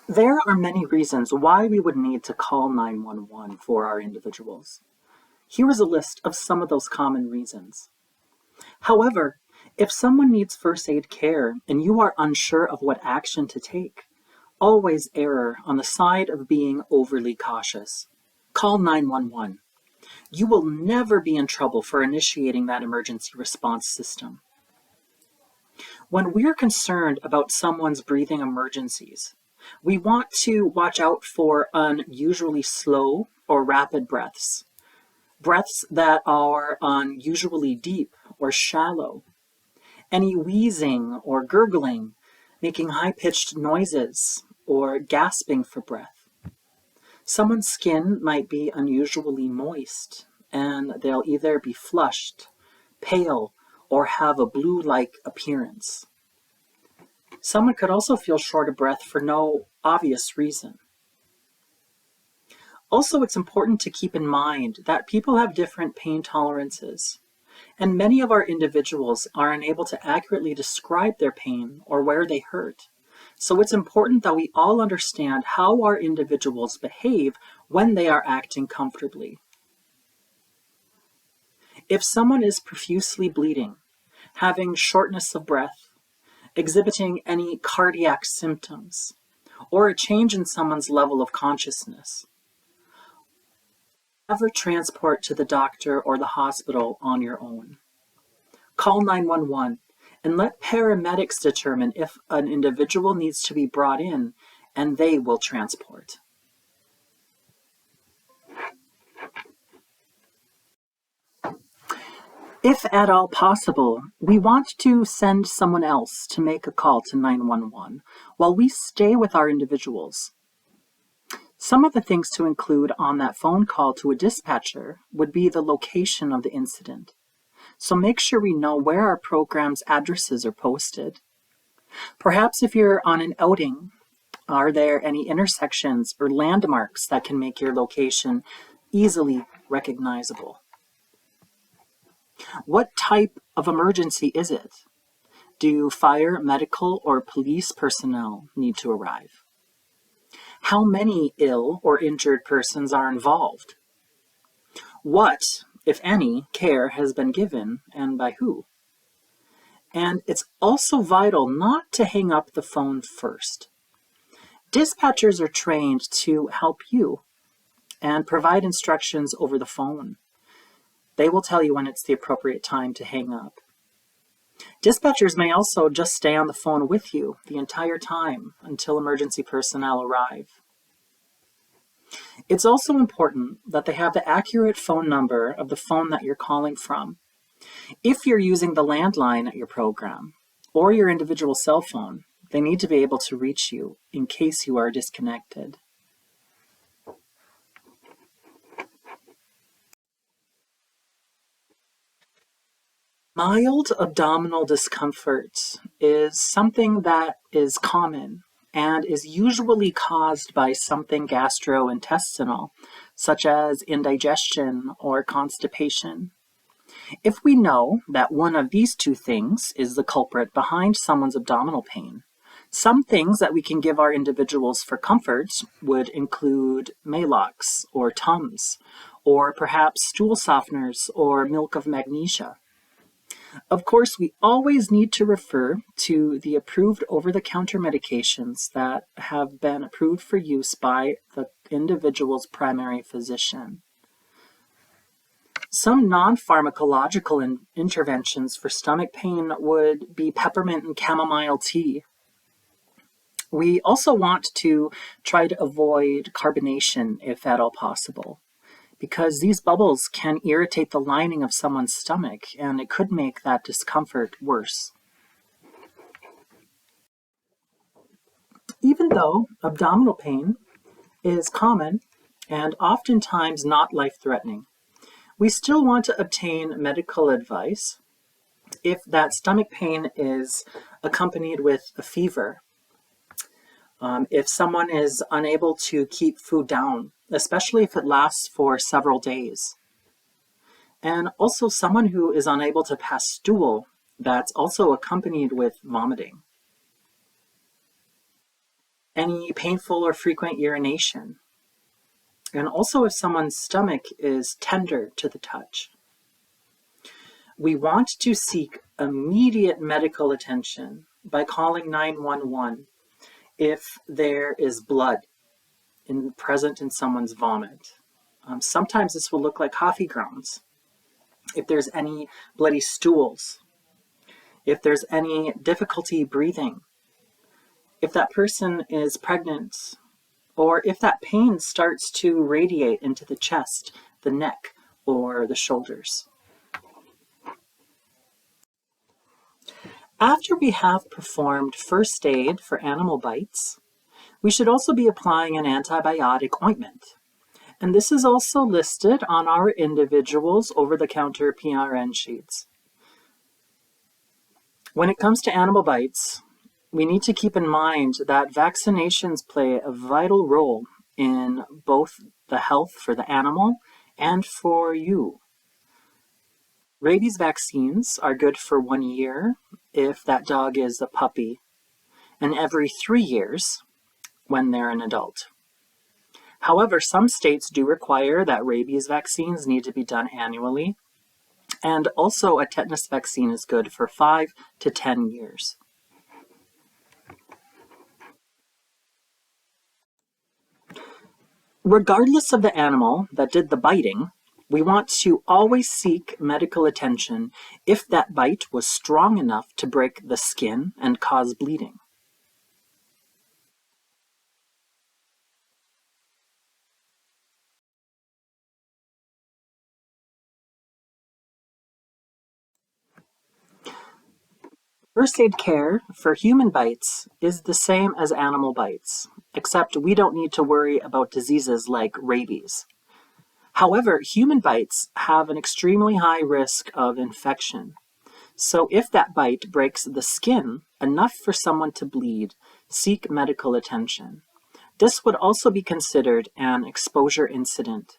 There are many reasons why we would need to call 911 for our individuals. Here is a list of some of those common reasons. However, if someone needs first aid care and you are unsure of what action to take, always err on the side of being overly cautious. Call 911. You will never be in trouble for initiating that emergency response system. When we're concerned about someone's breathing emergencies, we want to watch out for unusually slow or rapid breaths, breaths that are unusually deep or shallow, any wheezing or gurgling, making high-pitched noises, or gasping for breath. Someone's skin might be unusually moist, and they'll either be flushed, pale, or have a blue-like appearance. Someone could also feel short of breath for no obvious reason. Also, it's important to keep in mind that people have different pain tolerances, and many of our individuals are unable to accurately describe their pain or where they hurt. So it's important that we all understand how our individuals behave when they are acting comfortably. If someone is profusely bleeding, having shortness of breath, exhibiting any cardiac symptoms, or a change in someone's level of consciousness, never transport to the doctor or the hospital on your own. Call 911 and let paramedics determine if an individual needs to be brought in, and they will transport. If at all possible, we want to send someone else to make a call to 911 while we stay with our individuals. Some of the things to include on that phone call to a dispatcher would be the location of the incident. So make sure we know where our program's addresses are posted. Perhaps if you're on an outing, are there any intersections or landmarks that can make your location easily recognizable? What type of emergency is it? Do fire, medical, or police personnel need to arrive? How many ill or injured persons are involved? What, if any, care has been given, and by who? And it's also vital not to hang up the phone first. Dispatchers are trained to help you and provide instructions over the phone. They will tell you when it's the appropriate time to hang up. Dispatchers may also just stay on the phone with you the entire time until emergency personnel arrive. It's also important that they have the accurate phone number of the phone that you're calling from. If you're using the landline at your program or your individual cell phone, they need to be able to reach you in case you are disconnected. Mild abdominal discomfort is something that is common and is usually caused by something gastrointestinal, such as indigestion or constipation. If we know that one of these two things is the culprit behind someone's abdominal pain, some things that we can give our individuals for comfort would include Maalox or Tums, or perhaps stool softeners or milk of magnesia. Of course, we always need to refer to the approved over-the-counter medications that have been approved for use by the individual's primary physician. Some non-pharmacological interventions for stomach pain would be peppermint and chamomile tea. We also want to try to avoid carbonation if at all possible, because these bubbles can irritate the lining of someone's stomach and it could make that discomfort worse. Even though abdominal pain is common and oftentimes not life-threatening, we still want to obtain medical advice if that stomach pain is accompanied with a fever, if someone is unable to keep food down, especially if it lasts for several days, and also someone who is unable to pass stool that's also accompanied with vomiting. any painful or frequent urination, and also if someone's stomach is tender to the touch. We want to seek immediate medical attention by calling 911 if there is blood present in someone's vomit. Sometimes this will look like coffee grounds. If there's any bloody stools, if there's any difficulty breathing, if that person is pregnant, or if that pain starts to radiate into the chest, the neck, or the shoulders. After we have performed first aid for animal bites, we should also be applying an antibiotic ointment. And this is also listed on our individual's over-the-counter PRN sheets. When it comes to animal bites, we need to keep in mind that vaccinations play a vital role in both the health for the animal and for you. Rabies vaccines are good for 1 year if that dog is a puppy, and every 3 years when they're an adult. However, some states do require that rabies vaccines need to be done annually, and also a tetanus vaccine is good for 5 to 10 years. Regardless of the animal that did the biting, we want to always seek medical attention if that bite was strong enough to break the skin and cause bleeding. First aid care for human bites is the same as animal bites, except we don't need to worry about diseases like rabies. However, human bites have an extremely high risk of infection. So if that bite breaks the skin enough for someone to bleed, seek medical attention. This would also be considered an exposure incident.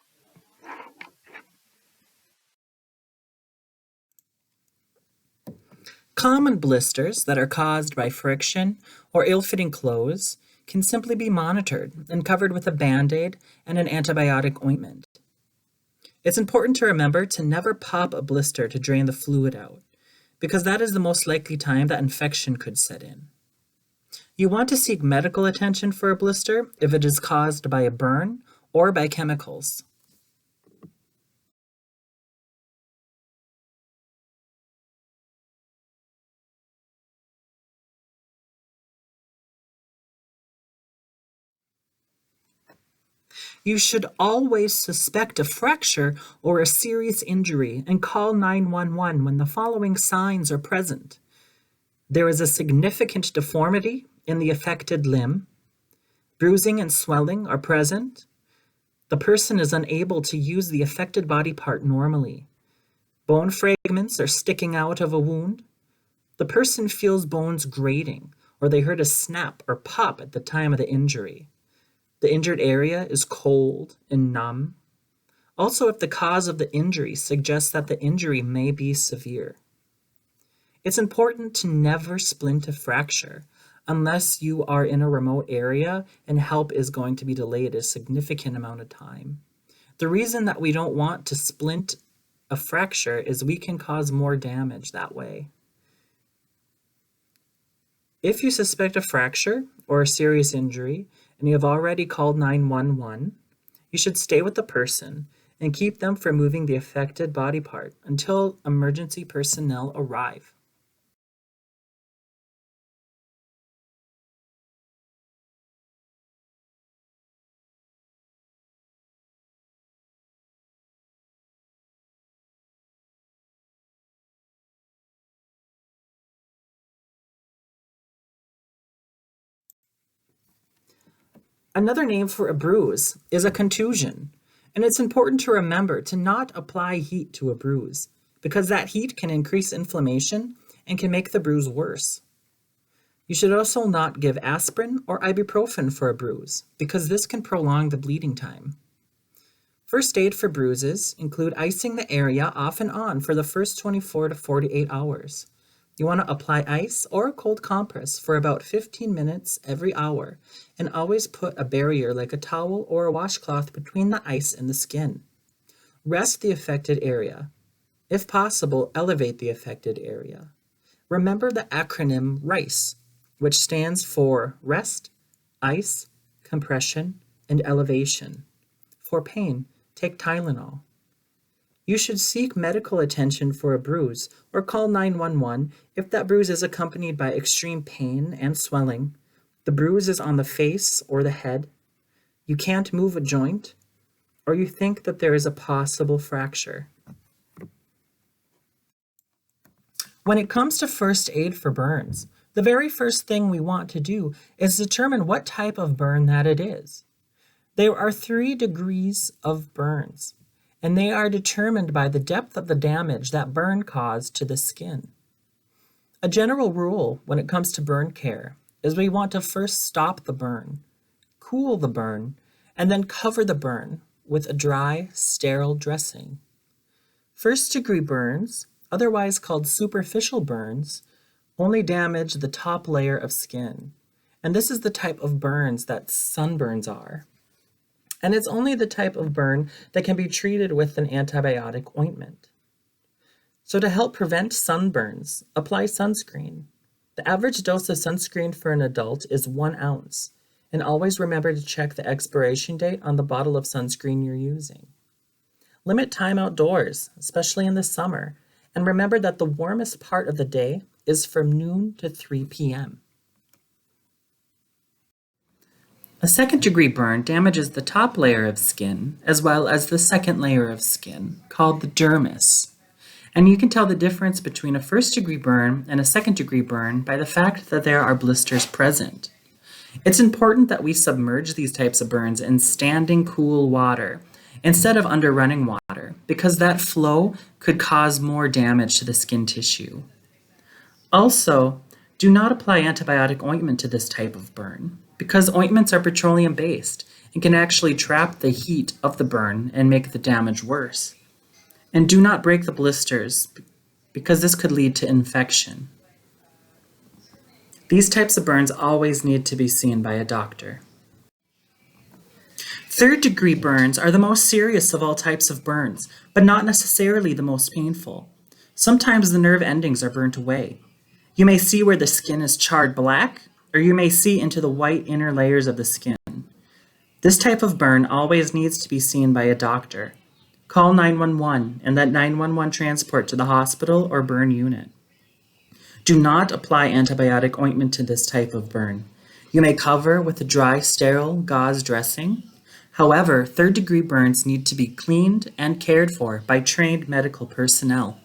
Common blisters that are caused by friction or ill-fitting clothes can simply be monitored and covered with a Band-Aid and an antibiotic ointment. It's important to remember to never pop a blister to drain the fluid out, because that is the most likely time that infection could set in. You want to seek medical attention for a blister if it is caused by a burn or by chemicals. You should always suspect a fracture or a serious injury and call 911 when the following signs are present. There is a significant deformity in the affected limb. Bruising and swelling are present. The person is unable to use the affected body part normally. Bone fragments are sticking out of a wound. The person feels bones grating, or they heard a snap or pop at the time of the injury. The injured area is cold and numb. Also, if the cause of the injury suggests that the injury may be severe. It's important to never splint a fracture unless you are in a remote area and help is going to be delayed a significant amount of time. The reason that we don't want to splint a fracture is we can cause more damage that way. If you suspect a fracture or a serious injury and you have already called 911, you should stay with the person and keep them from moving the affected body part until emergency personnel arrive. Another name for a bruise is a contusion, and it's important to remember to not apply heat to a bruise because that heat can increase inflammation and can make the bruise worse. You should also not give aspirin or ibuprofen for a bruise because this can prolong the bleeding time. First aid for bruises include icing the area off and on for the first 24 to 48 hours. You want to apply ice or a cold compress for about 15 minutes every hour, and always put a barrier like a towel or a washcloth between the ice and the skin. Rest the affected area. If possible, elevate the affected area. Remember the acronym RICE, which stands for rest, ice, compression, and elevation. For pain, take Tylenol. You should seek medical attention for a bruise or call 911 if that bruise is accompanied by extreme pain and swelling. The bruise is on the face or the head. You can't move a joint, or you think that there is a possible fracture. When it comes to first aid for burns, the very first thing we want to do is determine what type of burn that it is. There are 3 degrees of burns, and they are determined by the depth of the damage that burn caused to the skin. A general rule when it comes to burn care is we want to first stop the burn, cool the burn, and then cover the burn with a dry, sterile dressing. First-degree burns, otherwise called superficial burns, only damage the top layer of skin, and this is the type of burns that sunburns are. And it's only the type of burn that can be treated with an antibiotic ointment. So to help prevent sunburns, apply sunscreen. The average dose of sunscreen for an adult is 1 ounce, and always remember to check the expiration date on the bottle of sunscreen you're using. Limit time outdoors, especially in the summer, and remember that the warmest part of the day is from noon to 3 p.m. A second-degree burn damages the top layer of skin as well as the second layer of skin, called the dermis. And you can tell the difference between a first-degree burn and a second-degree burn by the fact that there are blisters present. It's important that we submerge these types of burns in standing cool water instead of under running water, because that flow could cause more damage to the skin tissue. Also, do not apply antibiotic ointment to this type of burn, because ointments are petroleum-based and can actually trap the heat of the burn and make the damage worse. And do not break the blisters, because this could lead to infection. These types of burns always need to be seen by a doctor. Third-degree burns are the most serious of all types of burns, but not necessarily the most painful. Sometimes the nerve endings are burnt away. You may see where the skin is charred black, or you may see into the white inner layers of the skin. This type of burn always needs to be seen by a doctor. Call 911 and let 911 transport to the hospital or burn unit. Do not apply antibiotic ointment to this type of burn. You may cover with a dry, sterile gauze dressing. However, third-degree burns need to be cleaned and cared for by trained medical personnel.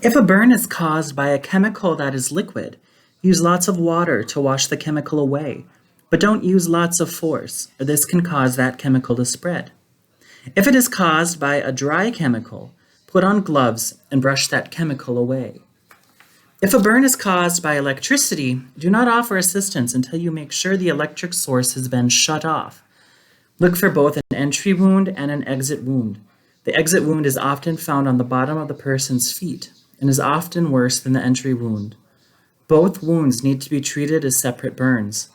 If a burn is caused by a chemical that is liquid, use lots of water to wash the chemical away, but don't use lots of force, or this can cause that chemical to spread. If it is caused by a dry chemical, put on gloves and brush that chemical away. If a burn is caused by electricity, do not offer assistance until you make sure the electric source has been shut off. Look for both an entry wound and an exit wound. The exit wound is often found on the bottom of the person's feet and is often worse than the entry wound. Both wounds need to be treated as separate burns.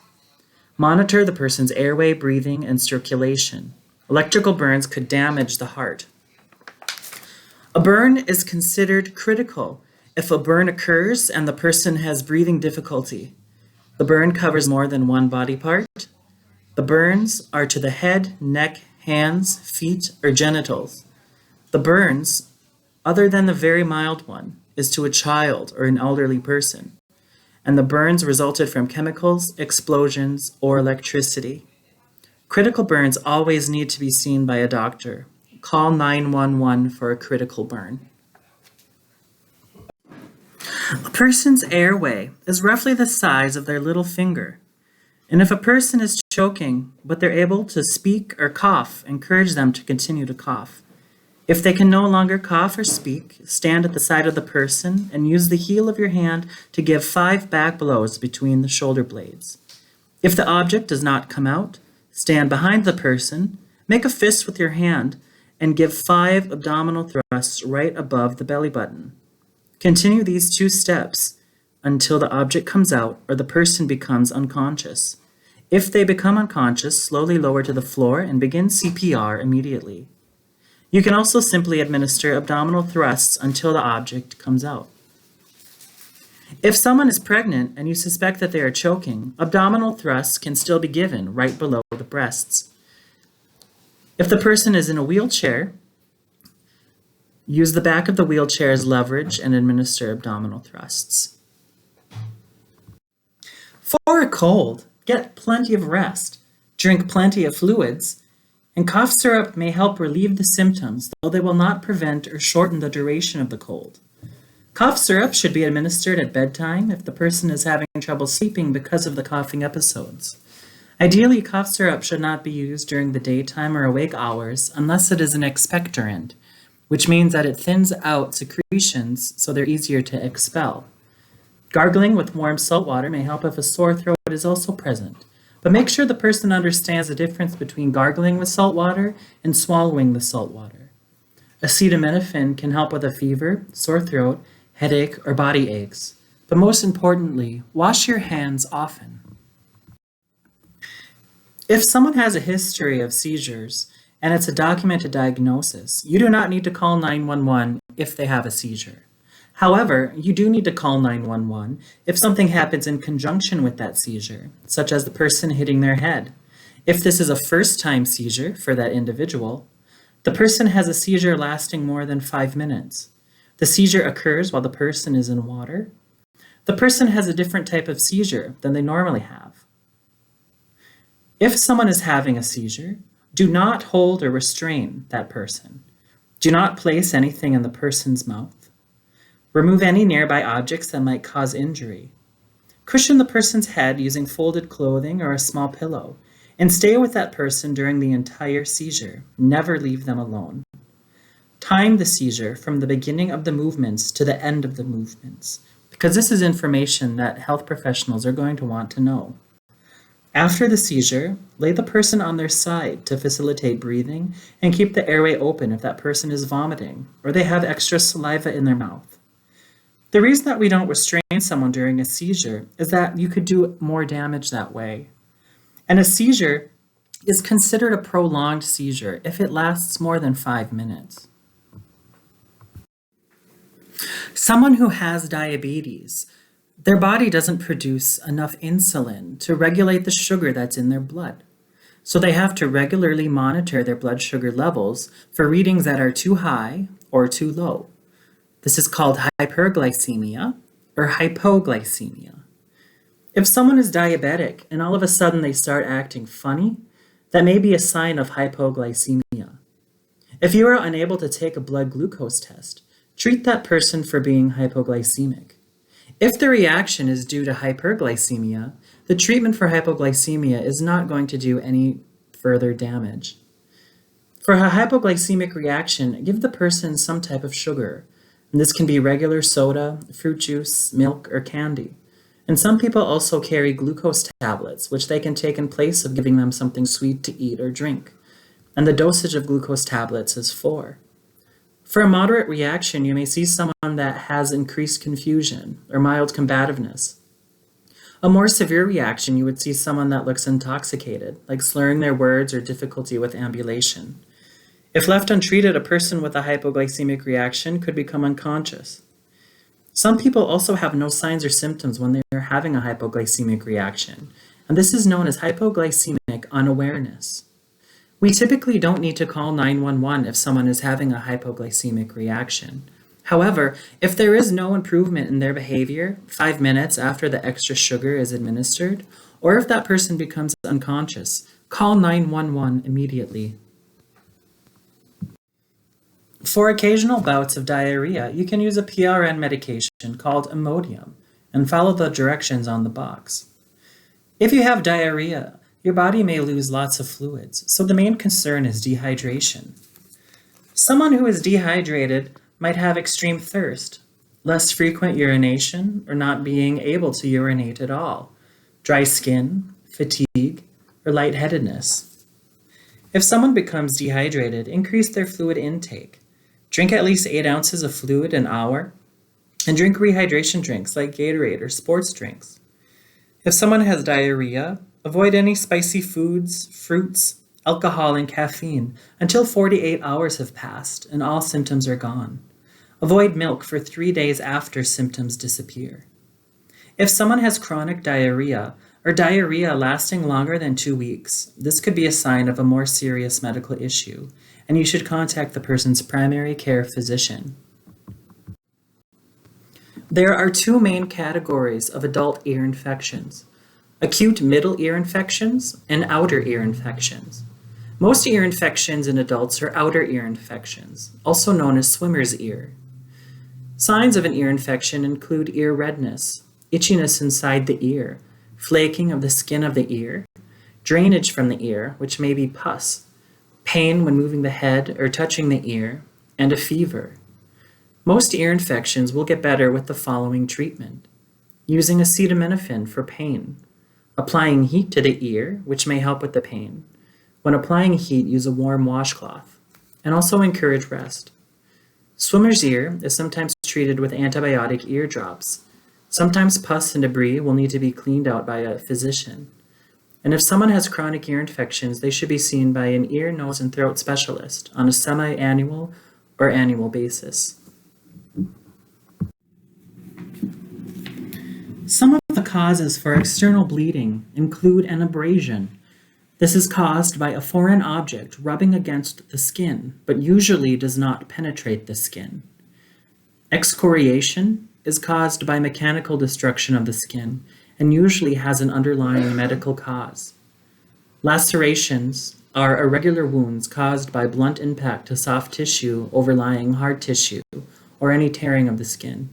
Monitor the person's airway, breathing, and circulation. Electrical burns could damage the heart. A burn is considered critical if a burn occurs and the person has breathing difficulty. The burn covers more than one body part. The burns are to the head, neck, hands, feet, or genitals. The burns, other than the very mild one, is to a child or an elderly person. And the burns resulted from chemicals, explosions, or electricity. Critical burns always need to be seen by a doctor. Call 911 for a critical burn. A person's airway is roughly the size of their little finger. And if a person is choking, but they're able to speak or cough, encourage them to continue to cough. If they can no longer cough or speak, stand at the side of the person and use the heel of your hand to give 5 back blows between the shoulder blades. If the object does not come out, stand behind the person, make a fist with your hand, and give 5 abdominal thrusts right above the belly button. Continue these 2 steps until the object comes out or the person becomes unconscious. If they become unconscious, slowly lower to the floor and begin CPR immediately. You can also simply administer abdominal thrusts until the object comes out. If someone is pregnant and you suspect that they are choking, abdominal thrusts can still be given right below the breasts. If the person is in a wheelchair, use the back of the wheelchair as leverage and administer abdominal thrusts. For a cold, get plenty of rest, drink plenty of fluids, and cough syrup may help relieve the symptoms, though they will not prevent or shorten the duration of the cold. Cough syrup should be administered at bedtime if the person is having trouble sleeping because of the coughing episodes. Ideally, cough syrup should not be used during the daytime or awake hours unless it is an expectorant, which means that it thins out secretions so they're easier to expel. Gargling with warm salt water may help if a sore throat is also present, but make sure the person understands the difference between gargling with salt water and swallowing the salt water. Acetaminophen can help with a fever, sore throat, headache, or body aches, but most importantly, wash your hands often. If someone has a history of seizures and it's a documented diagnosis, you do not need to call 911 if they have a seizure. However, you do need to call 911 if something happens in conjunction with that seizure, such as the person hitting their head. If this is a first-time seizure for that individual, the person has a seizure lasting more than 5 minutes. The seizure occurs while the person is in water. The person has a different type of seizure than they normally have. If someone is having a seizure, do not hold or restrain that person. Do not place anything in the person's mouth. Remove any nearby objects that might cause injury. Cushion the person's head using folded clothing or a small pillow, and stay with that person during the entire seizure. Never leave them alone. Time the seizure from the beginning of the movements to the end of the movements, because this is information that health professionals are going to want to know. After the seizure, lay the person on their side to facilitate breathing and keep the airway open if that person is vomiting or they have extra saliva in their mouth. The reason that we don't restrain someone during a seizure is that you could do more damage that way. And a seizure is considered a prolonged seizure if it lasts more than 5 minutes. Someone who has diabetes, their body doesn't produce enough insulin to regulate the sugar that's in their blood. So they have to regularly monitor their blood sugar levels for readings that are too high or too low. This is called hyperglycemia or hypoglycemia. If someone is diabetic and all of a sudden they start acting funny, that may be a sign of hypoglycemia. If you are unable to take a blood glucose test, treat that person for being hypoglycemic. If the reaction is due to hyperglycemia, the treatment for hypoglycemia is not going to do any further damage. For a hypoglycemic reaction, give the person some type of sugar. And this can be regular soda, fruit juice, milk, or candy. And some people also carry glucose tablets, which they can take in place of giving them something sweet to eat or drink. And the dosage of glucose tablets is 4. For a moderate reaction, you may see someone that has increased confusion or mild combativeness. A more severe reaction, you would see someone that looks intoxicated, like slurring their words or difficulty with ambulation. If left untreated, a person with a hypoglycemic reaction could become unconscious. Some people also have no signs or symptoms when they are having a hypoglycemic reaction, and this is known as hypoglycemic unawareness. We typically don't need to call 911 if someone is having a hypoglycemic reaction. However, if there is no improvement in their behavior 5 minutes after the extra sugar is administered, or if that person becomes unconscious, call 911 immediately. For occasional bouts of diarrhea, you can use a PRN medication called Imodium and follow the directions on the box. If you have diarrhea, your body may lose lots of fluids, so the main concern is dehydration. Someone who is dehydrated might have extreme thirst, less frequent urination, or not being able to urinate at all, dry skin, fatigue, or lightheadedness. If someone becomes dehydrated, increase their fluid intake. Drink at least 8 ounces of fluid an hour. And drink rehydration drinks like Gatorade or sports drinks. If someone has diarrhea, avoid any spicy foods, fruits, alcohol, and caffeine until 48 hours have passed and all symptoms are gone. Avoid milk for 3 days after symptoms disappear. If someone has chronic diarrhea or diarrhea lasting longer than 2 weeks, this could be a sign of a more serious medical issue, and you should contact the person's primary care physician. There are 2 main categories of adult ear infections: acute middle ear infections and outer ear infections. Most ear infections in adults are outer ear infections, also known as swimmer's ear. Signs of an ear infection include ear redness, itchiness inside the ear, flaking of the skin of the ear, drainage from the ear, which may be pus, pain when moving the head or touching the ear, and a fever. Most ear infections will get better with the following treatment: using acetaminophen for pain, applying heat to the ear, which may help with the pain. When applying heat, use a warm washcloth, and also encourage rest. Swimmer's ear is sometimes treated with antibiotic ear drops. Sometimes pus and debris will need to be cleaned out by a physician. And if someone has chronic ear infections, they should be seen by an ear, nose, and throat specialist on a semi-annual or annual basis. Some of the causes for external bleeding include an abrasion. This is caused by a foreign object rubbing against the skin, but usually does not penetrate the skin. Excoriation is caused by mechanical destruction of the skin and usually has an underlying medical cause. Lacerations are irregular wounds caused by blunt impact to soft tissue overlying hard tissue or any tearing of the skin.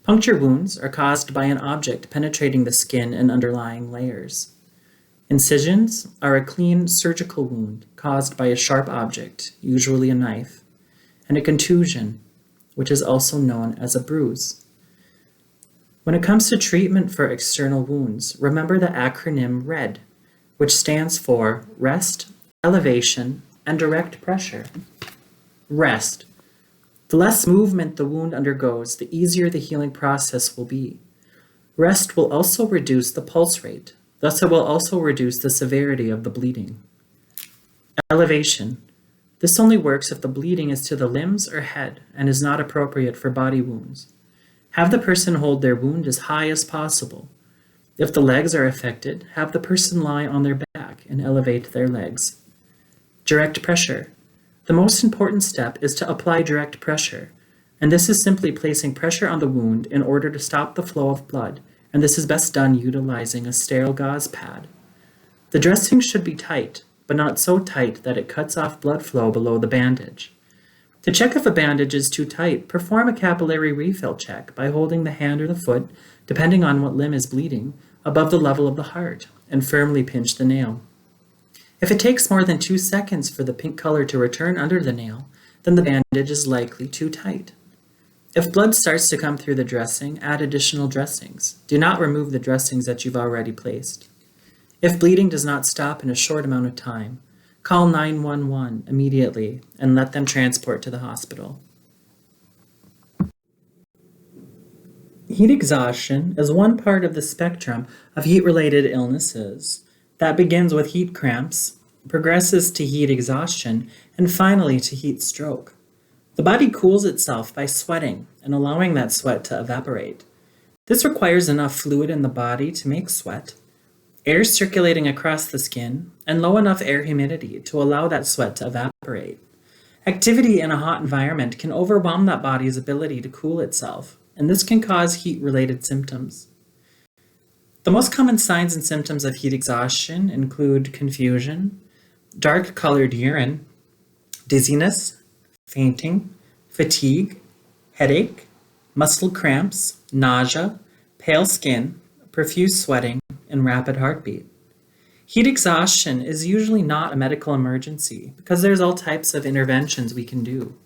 Puncture wounds are caused by an object penetrating the skin and underlying layers. Incisions are a clean surgical wound caused by a sharp object, usually a knife, and a contusion, which is also known as a bruise. When it comes to treatment for external wounds, remember the acronym RED, which stands for rest, elevation, and direct pressure. Rest. The less movement the wound undergoes, the easier the healing process will be. Rest will also reduce the pulse rate. Thus, it will also reduce the severity of the bleeding. Elevation. This only works if the bleeding is to the limbs or head and is not appropriate for body wounds. Have the person hold their wound as high as possible. If the legs are affected, have the person lie on their back and elevate their legs. Direct pressure. The most important step is to apply direct pressure, and this is simply placing pressure on the wound in order to stop the flow of blood, and this is best done utilizing a sterile gauze pad. The dressing should be tight, but not so tight that it cuts off blood flow below the bandage. To check if a bandage is too tight, perform a capillary refill check by holding the hand or the foot, depending on what limb is bleeding, above the level of the heart, and firmly pinch the nail. If it takes more than 2 seconds for the pink color to return under the nail, then the bandage is likely too tight. If blood starts to come through the dressing, add additional dressings. Do not remove the dressings that you've already placed. If bleeding does not stop in a short amount of time, call 911 immediately and let them transport to the hospital. Heat exhaustion is one part of the spectrum of heat-related illnesses that begins with heat cramps, progresses to heat exhaustion, and finally to heat stroke. The body cools itself by sweating and allowing that sweat to evaporate. This requires enough fluid in the body to make sweat, air circulating across the skin, and low enough air humidity to allow that sweat to evaporate. Activity in a hot environment can overwhelm that body's ability to cool itself, and this can cause heat-related symptoms. The most common signs and symptoms of heat exhaustion include confusion, dark-colored urine, dizziness, fainting, fatigue, headache, muscle cramps, nausea, pale skin, profuse sweating, and rapid heartbeat. Heat exhaustion is usually not a medical emergency because there's all types of interventions we can do.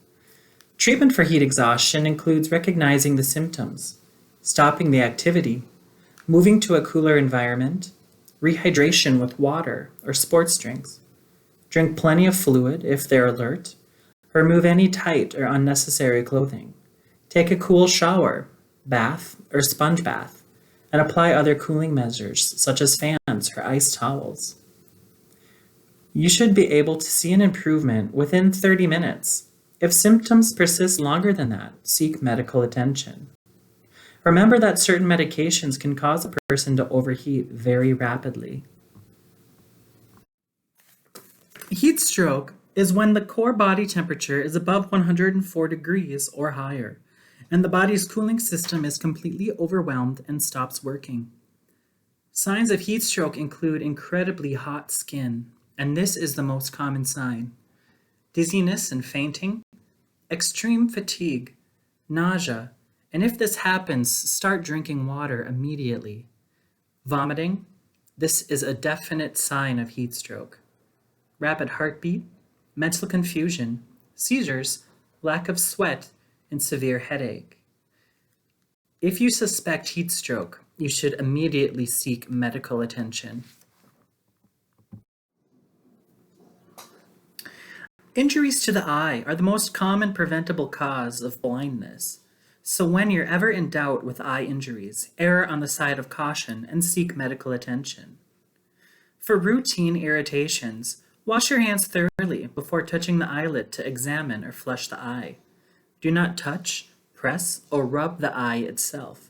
Treatment for heat exhaustion includes recognizing the symptoms, stopping the activity, moving to a cooler environment, rehydration with water or sports drinks, drink plenty of fluid if they're alert, remove any tight or unnecessary clothing, Take a cool shower, bath, or sponge bath, and apply other cooling measures such as fans or ice towels. You should be able to see an improvement within 30 minutes. If symptoms persist longer than that, seek medical attention. Remember that certain medications can cause a person to overheat very rapidly. Heat stroke is when the core body temperature is above 104 degrees or higher, and the body's cooling system is completely overwhelmed and stops working. Signs of heat stroke include incredibly hot skin, and this is the most common sign. Dizziness and fainting, extreme fatigue, nausea, and if this happens, start drinking water immediately. Vomiting, this is a definite sign of heat stroke. Rapid heartbeat, mental confusion, seizures, lack of sweat, and severe headache. If you suspect heat stroke, you should immediately seek medical attention. Injuries to the eye are the most common preventable cause of blindness. So when you're ever in doubt with eye injuries, err on the side of caution and seek medical attention. For routine irritations, wash your hands thoroughly before touching the eyelid to examine or flush the eye. Do not touch, press, or rub the eye itself.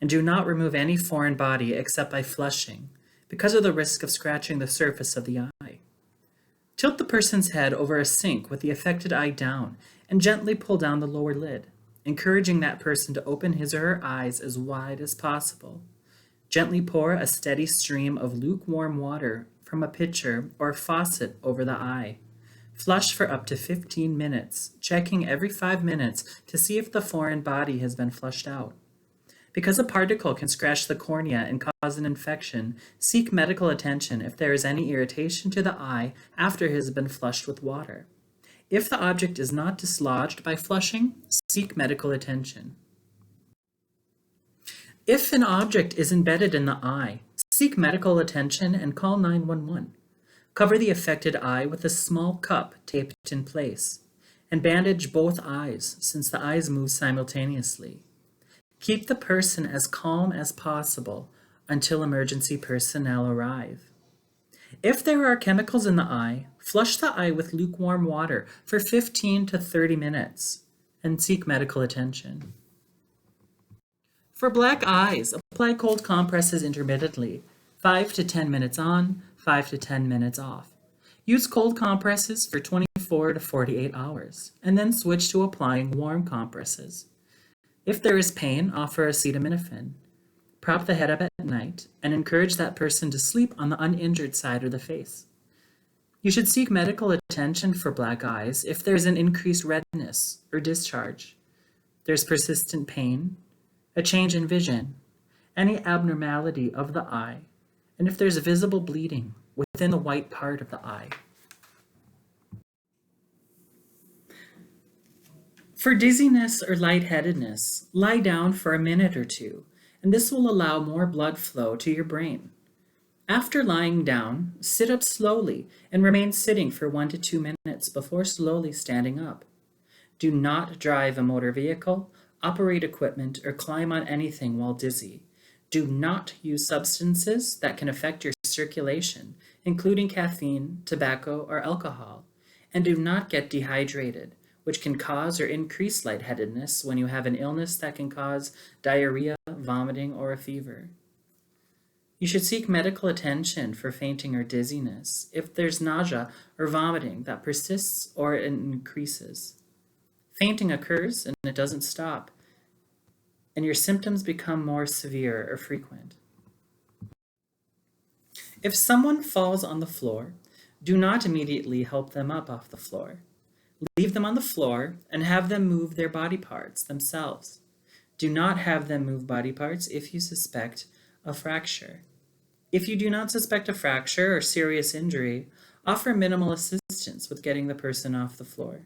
And do not remove any foreign body except by flushing, because of the risk of scratching the surface of the eye. Tilt the person's head over a sink with the affected eye down and gently pull down the lower lid, encouraging that person to open his or her eyes as wide as possible. Gently pour a steady stream of lukewarm water from a pitcher or faucet over the eye. Flush for up to 15 minutes, checking every 5 minutes to see if the foreign body has been flushed out. Because a particle can scratch the cornea and cause an infection, seek medical attention if there is any irritation to the eye after it has been flushed with water. If the object is not dislodged by flushing, seek medical attention. If an object is embedded in the eye, seek medical attention and call 911. Cover the affected eye with a small cup taped in place, and bandage both eyes since the eyes move simultaneously. Keep the person as calm as possible until emergency personnel arrive. If there are chemicals in the eye, flush the eye with lukewarm water for 15 to 30 minutes and seek medical attention. For black eyes, apply cold compresses intermittently, 5 to 10 minutes on, 5 to 10 minutes off. Use cold compresses for 24 to 48 hours, and then switch to applying warm compresses. If there is pain, offer acetaminophen. Prop the head up at night and encourage that person to sleep on the uninjured side of the face. You should seek medical attention for black eyes if there's an increased redness or discharge, there's persistent pain, a change in vision, any abnormality of the eye, and if there's visible bleeding within the white part of the eye. For dizziness or lightheadedness, lie down for a minute or two, and this will allow more blood flow to your brain. After lying down, sit up slowly and remain sitting for 1 to 2 minutes before slowly standing up. Do not drive a motor vehicle, operate equipment, or climb on anything while dizzy. Do not use substances that can affect your circulation, including caffeine, tobacco, or alcohol, and do not get dehydrated, which can cause or increase lightheadedness when you have an illness that can cause diarrhea, vomiting, or a fever. You should seek medical attention for fainting or dizziness if there's nausea or vomiting that persists or increases. Fainting occurs and it doesn't stop, and your symptoms become more severe or frequent. If someone falls on the floor, do not immediately help them up off the floor. Leave them on the floor and have them move their body parts themselves. Do not have them move body parts if you suspect a fracture. If you do not suspect a fracture or serious injury, offer minimal assistance with getting the person off the floor.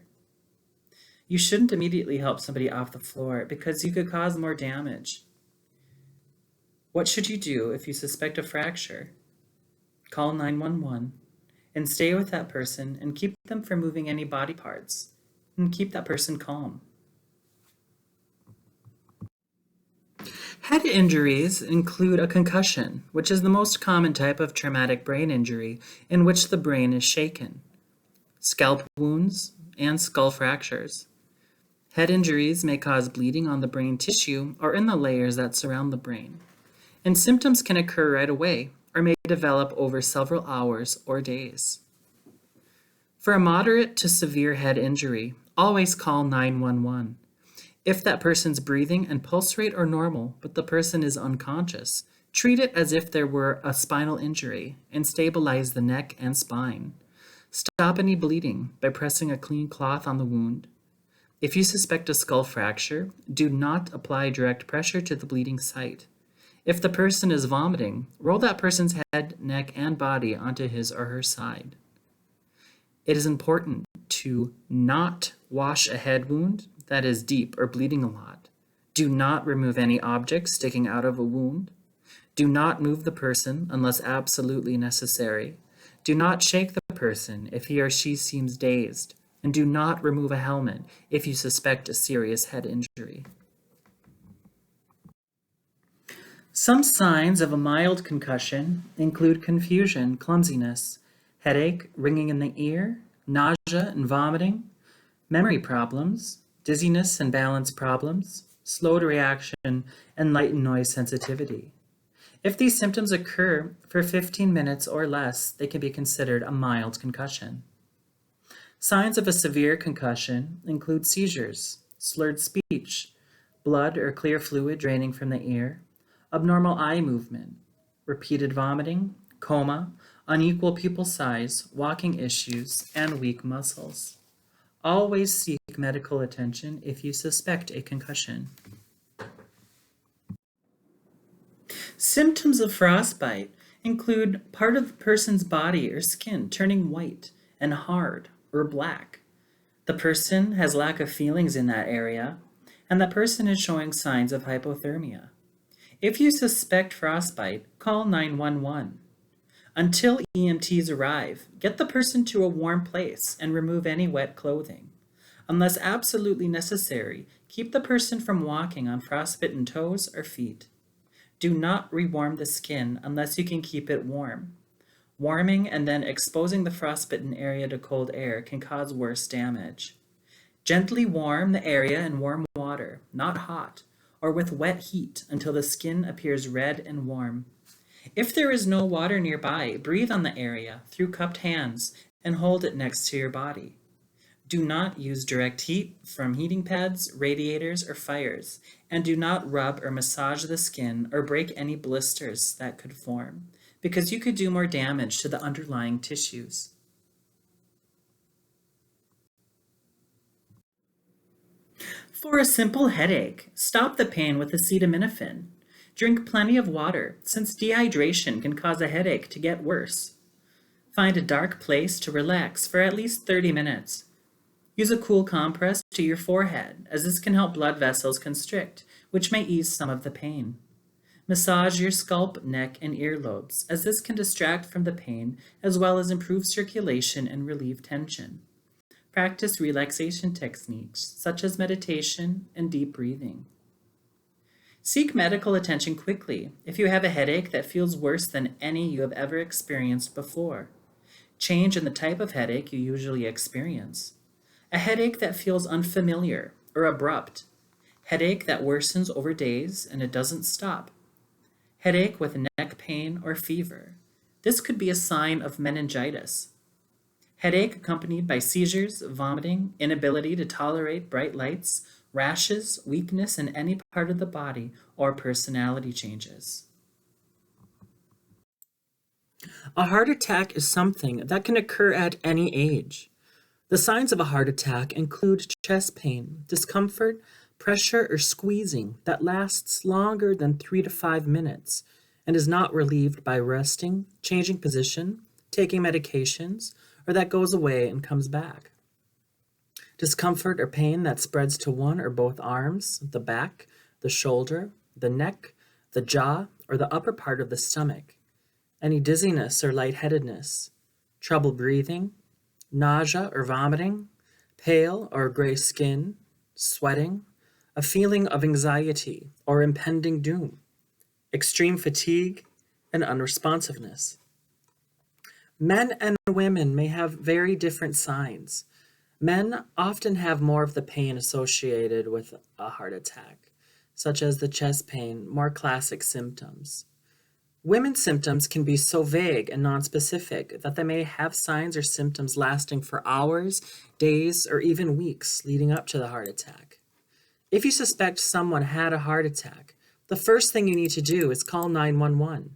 You shouldn't immediately help somebody off the floor because you could cause more damage. What should you do if you suspect a fracture? Call 911 and stay with that person and keep them from moving any body parts and keep that person calm. Head injuries include a concussion, which is the most common type of traumatic brain injury in which the brain is shaken, scalp wounds, and skull fractures. Head injuries may cause bleeding on the brain tissue or in the layers that surround the brain, and symptoms can occur right away or may develop over several hours or days. For a moderate to severe head injury, always call 911. If that person's breathing and pulse rate are normal, but the person is unconscious, treat it as if there were a spinal injury and stabilize the neck and spine. Stop any bleeding by pressing a clean cloth on the wound. If you suspect a skull fracture, do not apply direct pressure to the bleeding site. If the person is vomiting, roll that person's head, neck, and body onto his or her side. It is important to not wash a head wound that is deep or bleeding a lot. Do not remove any objects sticking out of a wound. Do not move the person unless absolutely necessary. Do not shake the person if he or she seems dazed. And do not remove a helmet if you suspect a serious head injury. Some signs of a mild concussion include confusion, clumsiness, headache, ringing in the ear, nausea and vomiting, memory problems, dizziness and balance problems, slowed reaction, and light and noise sensitivity. If these symptoms occur for 15 minutes or less, they can be considered a mild concussion. Signs of a severe concussion include seizures, slurred speech, blood or clear fluid draining from the ear, abnormal eye movement, repeated vomiting, coma, unequal pupil size, walking issues, and weak muscles. Always seek medical attention if you suspect a concussion. Symptoms of frostbite include part of the person's body or skin turning white and hard or black. The person has lack of feelings in that area, and the person is showing signs of hypothermia. If you suspect frostbite, call 911. Until EMTs arrive, get the person to a warm place and remove any wet clothing. Unless absolutely necessary, keep the person from walking on frostbitten toes or feet. Do not rewarm the skin unless you can keep it warm. Warming and then exposing the frostbitten area to cold air can cause worse damage. Gently warm the area in warm water, not hot, or with wet heat until the skin appears red and warm. If there is no water nearby, breathe on the area through cupped hands and hold it next to your body. Do not use direct heat from heating pads, radiators, or fires, and do not rub or massage the skin or break any blisters that could form, because you could do more damage to the underlying tissues. For a simple headache, stop the pain with acetaminophen. Drink plenty of water, since dehydration can cause a headache to get worse. Find a dark place to relax for at least 30 minutes. Use a cool compress to your forehead, as this can help blood vessels constrict, which may ease some of the pain. Massage your scalp, neck, and earlobes, as this can distract from the pain, as well as improve circulation and relieve tension. Practice relaxation techniques, such as meditation and deep breathing. Seek medical attention quickly if you have a headache that feels worse than any you have ever experienced before. Change in the type of headache you usually experience. A headache that feels unfamiliar or abrupt. Headache that worsens over days and it doesn't stop. Headache with neck pain or fever. This could be a sign of meningitis. Headache accompanied by seizures, vomiting, inability to tolerate bright lights, rashes, weakness in any part of the body, or personality changes. A heart attack is something that can occur at any age. The signs of a heart attack include chest pain, discomfort, pressure or squeezing that lasts longer than 3 to 5 minutes and is not relieved by resting, changing position, taking medications, or that goes away and comes back. Discomfort or pain that spreads to one or both arms, the back, the shoulder, the neck, the jaw, or the upper part of the stomach. Any dizziness or lightheadedness, trouble breathing, nausea or vomiting, pale or gray skin, sweating, a feeling of anxiety or impending doom, extreme fatigue, and unresponsiveness. Men and women may have very different signs. Men often have more of the pain associated with a heart attack, such as the chest pain, more classic symptoms. Women's symptoms can be so vague and nonspecific that they may have signs or symptoms lasting for hours, days, or even weeks leading up to the heart attack. If you suspect someone had a heart attack, the first thing you need to do is call 911.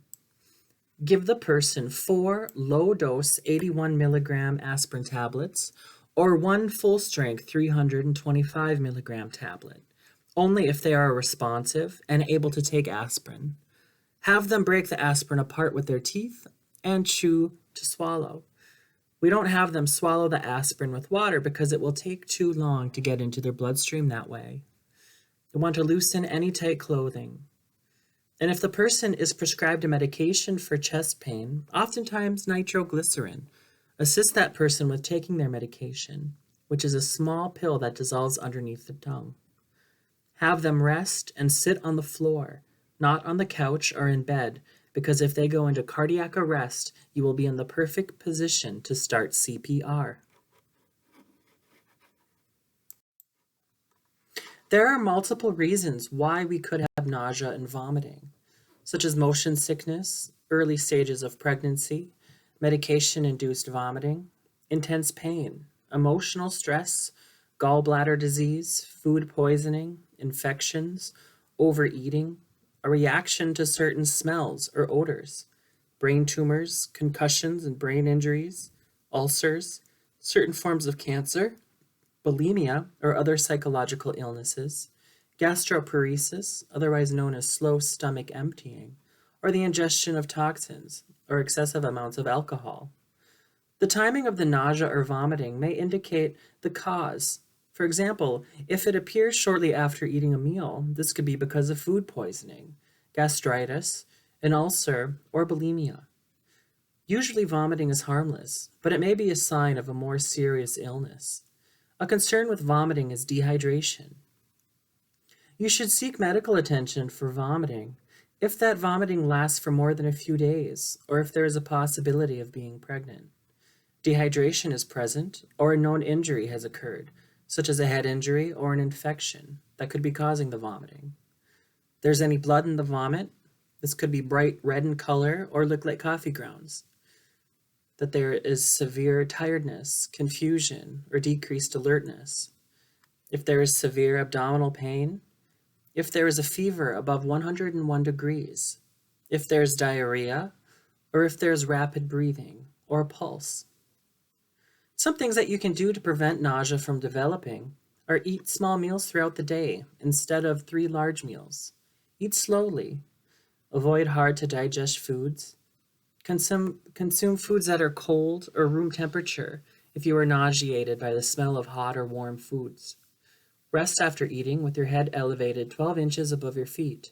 Give the person 4 low-dose 81 milligram aspirin tablets or 1 full-strength 325 milligram tablet, only if they are responsive and able to take aspirin. Have them break the aspirin apart with their teeth and chew to swallow. We don't have them swallow the aspirin with water because it will take too long to get into their bloodstream that way. You want to loosen any tight clothing. And if the person is prescribed a medication for chest pain, oftentimes nitroglycerin, assist that person with taking their medication, which is a small pill that dissolves underneath the tongue. Have them rest and sit on the floor, not on the couch or in bed, because if they go into cardiac arrest, you will be in the perfect position to start CPR. There are multiple reasons why we could have nausea and vomiting, such as motion sickness, early stages of pregnancy, medication-induced vomiting, intense pain, emotional stress, gallbladder disease, food poisoning, infections, overeating, a reaction to certain smells or odors, brain tumors, concussions and brain injuries, ulcers, certain forms of cancer, bulimia or other psychological illnesses, gastroparesis, otherwise known as slow stomach emptying, or the ingestion of toxins or excessive amounts of alcohol. The timing of the nausea or vomiting may indicate the cause. For example, if it appears shortly after eating a meal, this could be because of food poisoning, gastritis, an ulcer, or bulimia. Usually vomiting is harmless, but it may be a sign of a more serious illness. A concern with vomiting is dehydration. You should seek medical attention for vomiting if that vomiting lasts for more than a few days, or if there is a possibility of being pregnant. Dehydration is present, or a known injury has occurred, such as a head injury or an infection that could be causing the vomiting. If there's any blood in the vomit, this could be bright red in color or look like coffee grounds. That there is severe tiredness, confusion, or decreased alertness. If there is severe abdominal pain, if there is a fever above 101 degrees, if there's diarrhea, or if there's rapid breathing or a pulse. Some things that you can do to prevent nausea from developing are eat small meals throughout the day instead of 3 large meals. Eat slowly. Avoid hard to digest foods. Consume foods that are cold or room temperature if you are nauseated by the smell of hot or warm foods. Rest after eating with your head elevated 12 inches above your feet.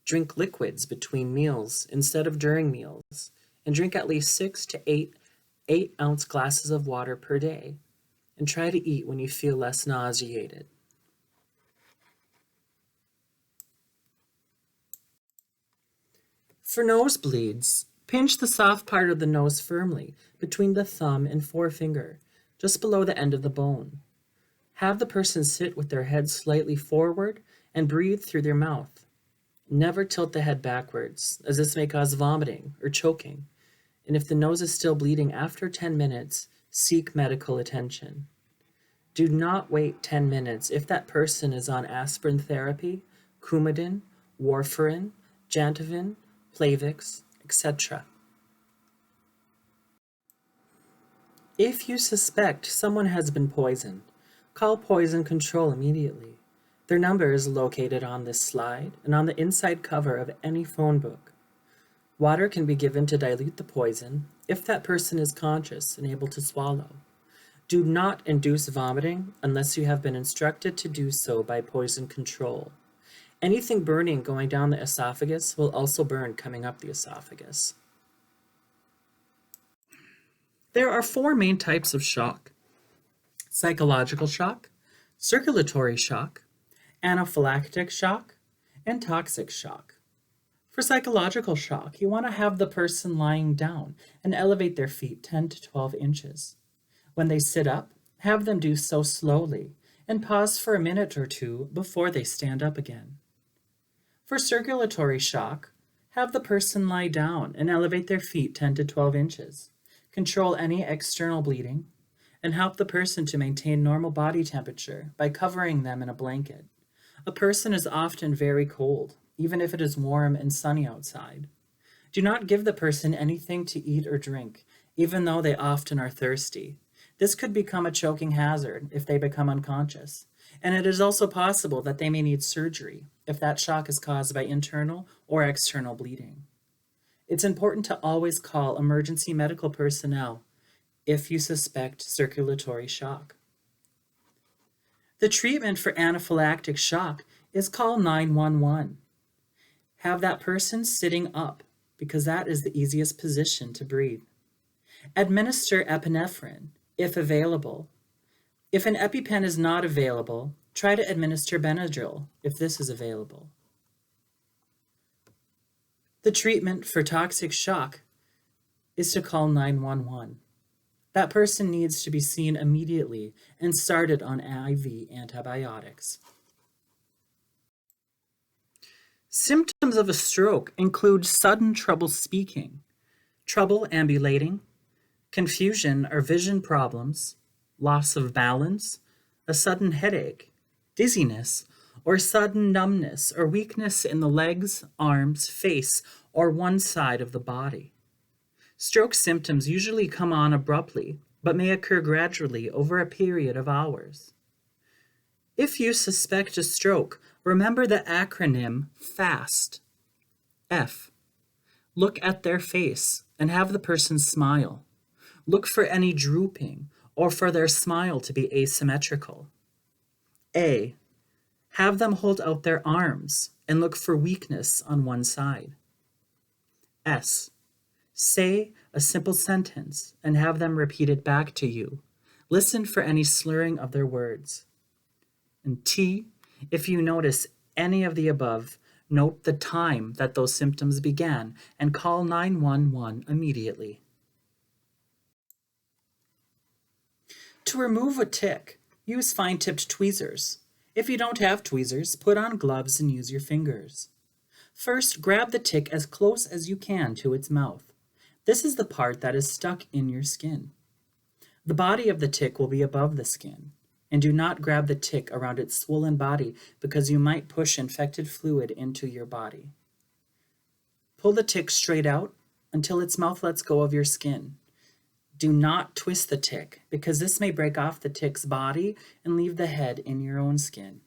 Drink liquids between meals instead of during meals, and drink at least 6 to 8-ounce glasses of water per day, and try to eat when you feel less nauseated. For nosebleeds, pinch the soft part of the nose firmly between the thumb and forefinger, just below the end of the bone. Have the person sit with their head slightly forward and breathe through their mouth. Never tilt the head backwards, as this may cause vomiting or choking. And if the nose is still bleeding after 10 minutes, seek medical attention. Do not wait 10 minutes if that person is on aspirin therapy, Coumadin, warfarin, Jantoven, Plavix, etc. If you suspect someone has been poisoned, call poison control immediately. Their number is located on this slide and on the inside cover of any phone book. Water can be given to dilute the poison if that person is conscious and able to swallow. Do not induce vomiting unless you have been instructed to do so by poison control. Anything burning going down the esophagus will also burn coming up the esophagus. There are 4 main types of shock: psychological shock, circulatory shock, anaphylactic shock, and toxic shock. For psychological shock, you want to have the person lying down and elevate their feet 10 to 12 inches. When they sit up, have them do so slowly and pause for a minute or two before they stand up again. For circulatory shock, have the person lie down and elevate their feet 10 to 12 inches. Control any external bleeding and help the person to maintain normal body temperature by covering them in a blanket. A person is often very cold, even if it is warm and sunny outside. Do not give the person anything to eat or drink, even though they often are thirsty. This could become a choking hazard if they become unconscious, and it is also possible that they may need surgery if that shock is caused by internal or external bleeding. It's important to always call emergency medical personnel if you suspect circulatory shock. The treatment for anaphylactic shock is call 911. Have that person sitting up because that is the easiest position to breathe. Administer epinephrine if available. If an EpiPen is not available, try to administer Benadryl if this is available. The treatment for toxic shock is to call 911. That person needs to be seen immediately and started on IV antibiotics. Symptoms of a stroke include sudden trouble speaking, trouble ambulating, confusion or vision problems, loss of balance, a sudden headache, dizziness, or sudden numbness or weakness in the legs, arms, face, or one side of the body. Stroke symptoms usually come on abruptly, but may occur gradually over a period of hours. If you suspect a stroke, remember the acronym FAST. F. Look at their face and have the person smile. Look for any drooping or for their smile to be asymmetrical. A. Have them hold out their arms and look for weakness on one side. S. Say a simple sentence and have them repeat it back to you. Listen for any slurring of their words. And T. If you notice any of the above, note the time that those symptoms began and call 911 immediately. To remove a tick, use fine-tipped tweezers. If you don't have tweezers, put on gloves and use your fingers. First, grab the tick as close as you can to its mouth. This is the part that is stuck in your skin. The body of the tick will be above the skin, and do not grab the tick around its swollen body because you might push infected fluid into your body. Pull the tick straight out until its mouth lets go of your skin. Do not twist the tick because this may break off the tick's body and leave the head in your own skin.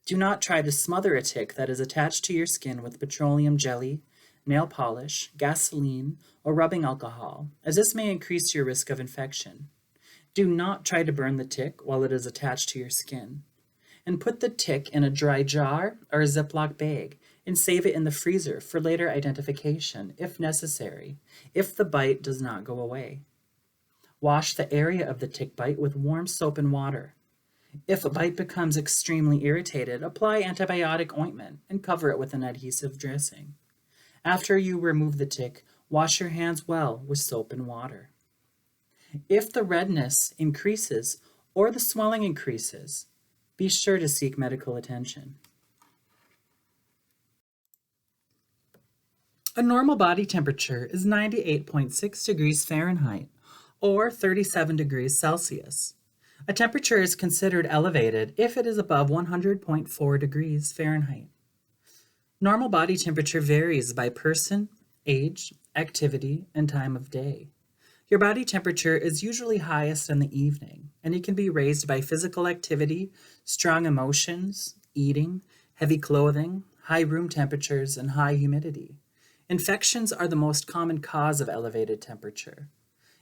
Do not try to smother a tick that is attached to your skin with petroleum jelly, nail polish, gasoline, or rubbing alcohol, as this may increase your risk of infection. Do not try to burn the tick while it is attached to your skin. And put the tick in a dry jar or a Ziploc bag and save it in the freezer for later identification if necessary, if the bite does not go away. Wash the area of the tick bite with warm soap and water. If a bite becomes extremely irritated, apply antibiotic ointment and cover it with an adhesive dressing. After you remove the tick, wash your hands well with soap and water. If the redness increases or the swelling increases, be sure to seek medical attention. A normal body temperature is 98.6 degrees Fahrenheit or 37 degrees Celsius. A temperature is considered elevated if it is above 100.4 degrees Fahrenheit. Normal body temperature varies by person, age, activity, and time of day. Your body temperature is usually highest in the evening, and it can be raised by physical activity, strong emotions, eating, heavy clothing, high room temperatures, and high humidity. Infections are the most common cause of elevated temperature.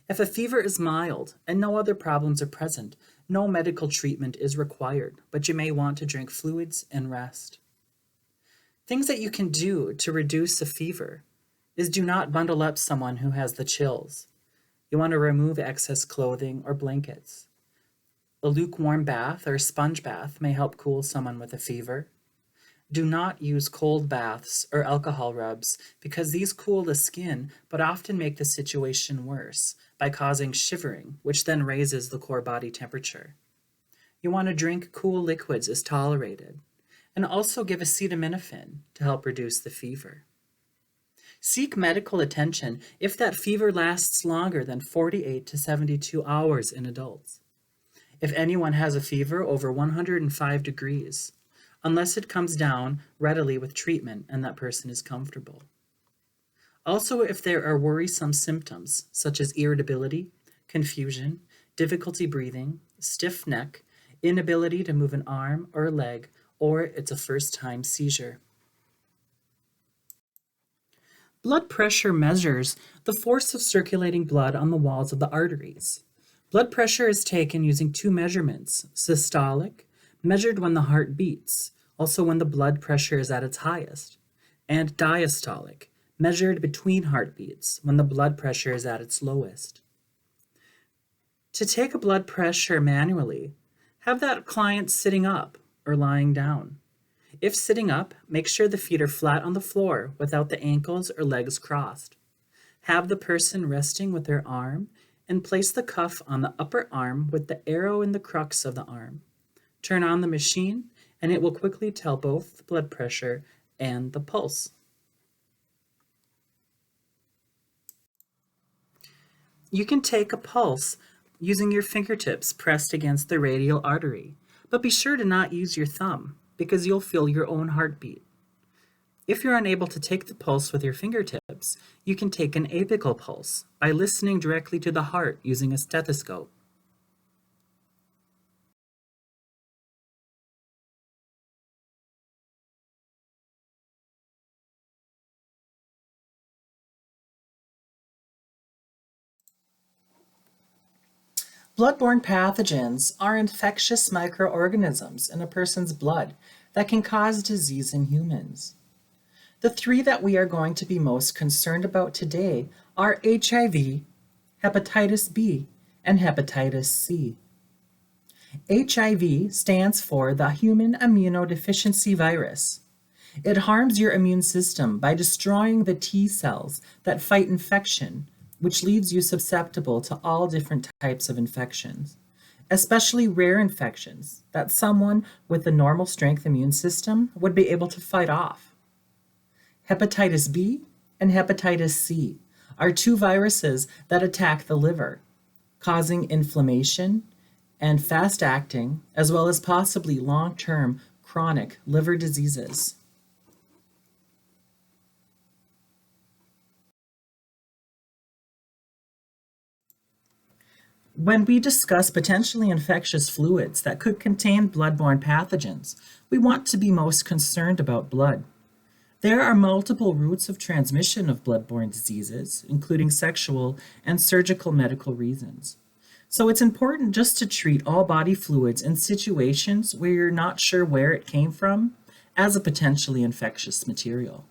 If a fever is mild and no other problems are present, no medical treatment is required, but you may want to drink fluids and rest. Things that you can do to reduce a fever is do not bundle up someone who has the chills. You want to remove excess clothing or blankets. A lukewarm bath or sponge bath may help cool someone with a fever. Do not use cold baths or alcohol rubs because these cool the skin but often make the situation worse by causing shivering, which then raises the core body temperature. You want to drink cool liquids as tolerated, and also give acetaminophen to help reduce the fever. Seek medical attention if that fever lasts longer than 48 to 72 hours in adults. If anyone has a fever over 105 degrees, unless it comes down readily with treatment and that person is comfortable. Also, if there are worrisome symptoms such as irritability, confusion, difficulty breathing, stiff neck, inability to move an arm or a leg, or it's a first-time seizure. Blood pressure measures the force of circulating blood on the walls of the arteries. Blood pressure is taken using two measurements: systolic, measured when the heart beats, also when the blood pressure is at its highest, and diastolic, measured between heartbeats when the blood pressure is at its lowest. To take a blood pressure manually, have that client sitting up or lying down. If sitting up, make sure the feet are flat on the floor without the ankles or legs crossed. Have the person resting with their arm and place the cuff on the upper arm with the arrow in the crux of the arm. Turn on the machine and it will quickly tell both the blood pressure and the pulse. You can take a pulse using your fingertips pressed against the radial artery, but be sure to not use your thumb because you'll feel your own heartbeat. If you're unable to take the pulse with your fingertips, you can take an apical pulse by listening directly to the heart using a stethoscope. Blood-borne pathogens are infectious microorganisms in a person's blood that can cause disease in humans. The three that we are going to be most concerned about today are HIV, hepatitis B, and hepatitis C. HIV stands for the human immunodeficiency virus. It harms your immune system by destroying the T cells that fight infection, which leaves you susceptible to all different types of infections, especially rare infections that someone with a normal strength immune system would be able to fight off. Hepatitis B and hepatitis C are two viruses that attack the liver, causing inflammation and fast-acting, as well as possibly long-term chronic liver diseases. When we discuss potentially infectious fluids that could contain blood-borne pathogens, we want to be most concerned about blood. There are multiple routes of transmission of blood-borne diseases, including sexual and surgical medical reasons. So it's important just to treat all body fluids in situations where you're not sure where it came from as a potentially infectious material.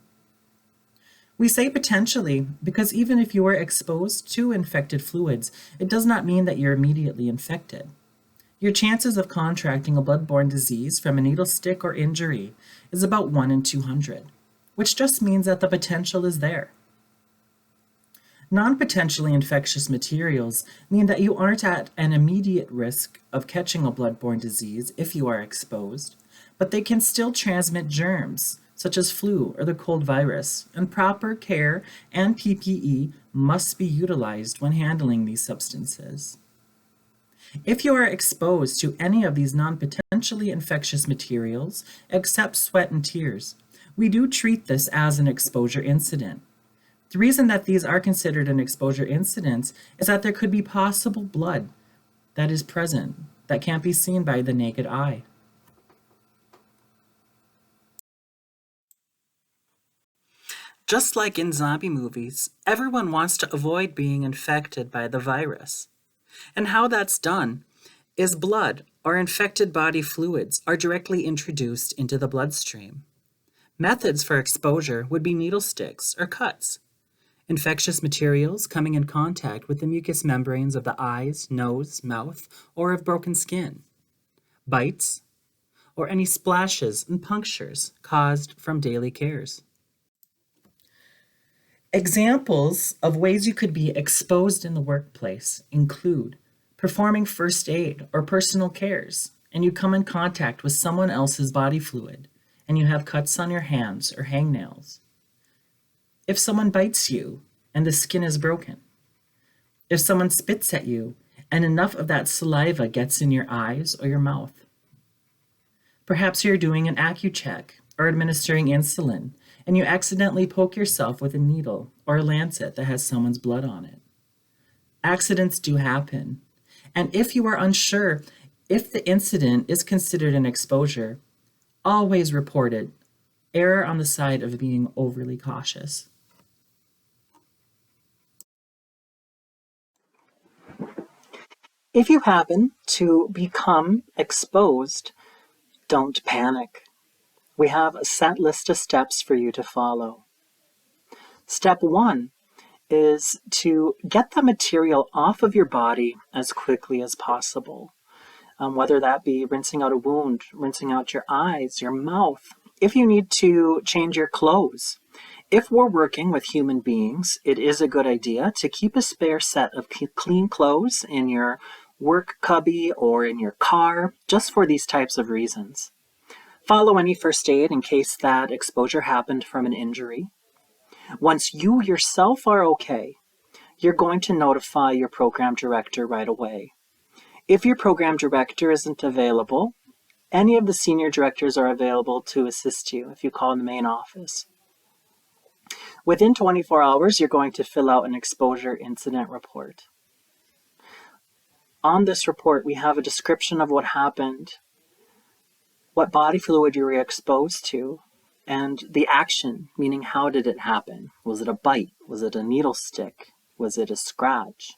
We say potentially because even if you are exposed to infected fluids, it does not mean that you're immediately infected. Your chances of contracting a blood-borne disease from a needle stick or injury is about 1 in 200, which just means that the potential is there. Non-potentially infectious materials mean that you aren't at an immediate risk of catching a blood-borne disease if you are exposed, but they can still transmit germs, such as flu or the cold virus, and proper care and PPE must be utilized when handling these substances. If you are exposed to any of these non-potentially infectious materials, except sweat and tears, we do treat this as an exposure incident. The reason that these are considered an exposure incident is that there could be possible blood that is present that can't be seen by the naked eye. Just like in zombie movies, everyone wants to avoid being infected by the virus. And how that's done is blood or infected body fluids are directly introduced into the bloodstream. Methods for exposure would be needle sticks or cuts, infectious materials coming in contact with the mucous membranes of the eyes, nose, mouth, or of broken skin, bites, or any splashes and punctures caused from daily cares. Examples of ways you could be exposed in the workplace include performing first aid or personal cares, and you come in contact with someone else's body fluid, and you have cuts on your hands or hangnails. If someone bites you and the skin is broken. If someone spits at you and enough of that saliva gets in your eyes or your mouth. Perhaps you're doing an AccuCheck or administering insulin, and you accidentally poke yourself with a needle or a lancet that has someone's blood on it. Accidents do happen, and if you are unsure if the incident is considered an exposure, always report it. Err on the side of being overly cautious. If you happen to become exposed, don't panic. We have a set list of steps for you to follow. Step 1 is to get the material off of your body as quickly as possible. Whether that be rinsing out a wound, rinsing out your eyes, your mouth. If you need to change your clothes. If we're working with human beings, it is a good idea to keep a spare set of clean clothes in your work cubby or in your car, just for these types of reasons. Follow any first aid in case that exposure happened from an injury. Once you yourself are okay, you're going to notify your program director right away. If your program director isn't available, any of the senior directors are available to assist you if you call the main office. Within 24 hours, you're going to fill out an exposure incident report. On this report, we have a description of what happened, what body fluid you were exposed to, and the action, meaning how did it happen? Was it a bite? Was it a needle stick? Was it a scratch?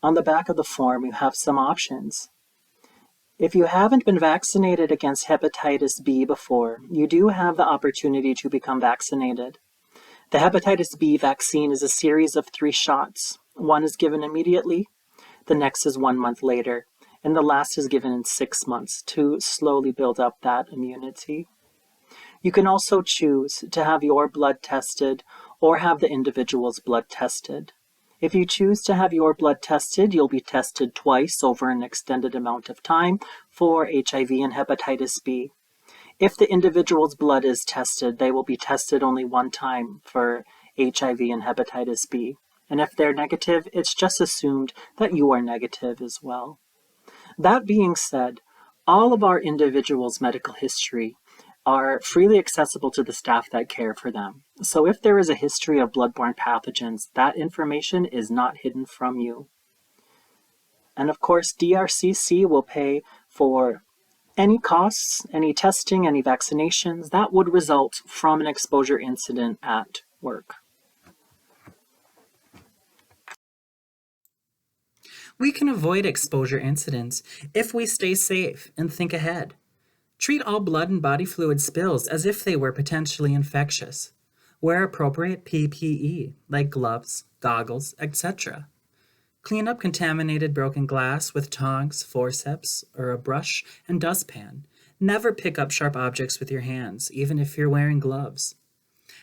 On the back of the form, you have some options. If you haven't been vaccinated against hepatitis B before, you do have the opportunity to become vaccinated. The hepatitis B vaccine is a series of 3 shots. One is given immediately, the next is 1 month later, and the last is given in 6 months to slowly build up that immunity. You can also choose to have your blood tested or have the individual's blood tested. If you choose to have your blood tested, you'll be tested twice over an extended amount of time for HIV and hepatitis B. If the individual's blood is tested, they will be tested only 1 time for HIV and hepatitis B. And if they're negative, it's just assumed that you are negative as well. That being said, all of our individuals' medical history are freely accessible to the staff that care for them. So if there is a history of bloodborne pathogens, that information is not hidden from you. And of course, DRCC will pay for any costs, any testing, any vaccinations that would result from an exposure incident at work. We can avoid exposure incidents if we stay safe and think ahead. Treat all blood and body fluid spills as if they were potentially infectious. Wear appropriate PPE, like gloves, goggles, etc. Clean up contaminated broken glass with tongs, forceps, or a brush and dustpan. Never pick up sharp objects with your hands, even if you're wearing gloves.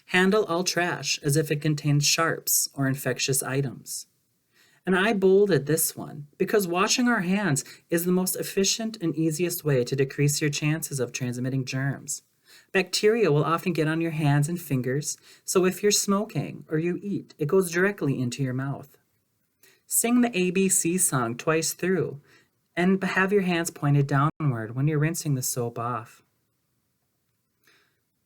Handle all trash as if it contains sharps or infectious items. And I bolded this one because washing our hands is the most efficient and easiest way to decrease your chances of transmitting germs. Bacteria will often get on your hands and fingers, so if you're smoking or you eat, it goes directly into your mouth. Sing the ABC song twice through and have your hands pointed downward when you're rinsing the soap off.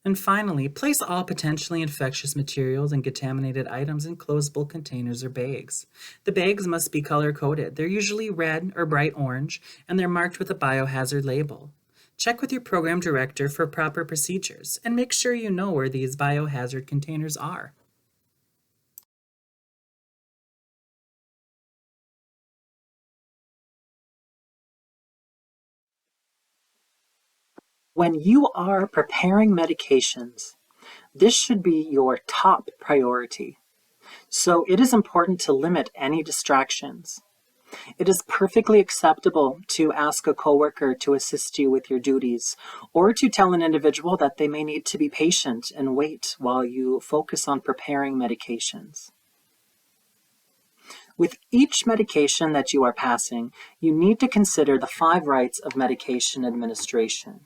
And finally, place all potentially infectious materials and contaminated items in closable containers or bags. The bags must be color-coded. They're usually red or bright orange, and they're marked with a biohazard label. Check with your program director for proper procedures, and make sure you know where these biohazard containers are. When you are preparing medications, this should be your top priority. So it is important to limit any distractions. It is perfectly acceptable to ask a coworker to assist you with your duties, or to tell an individual that they may need to be patient and wait while you focus on preparing medications. With each medication that you are passing, you need to consider the 5 rights of medication administration.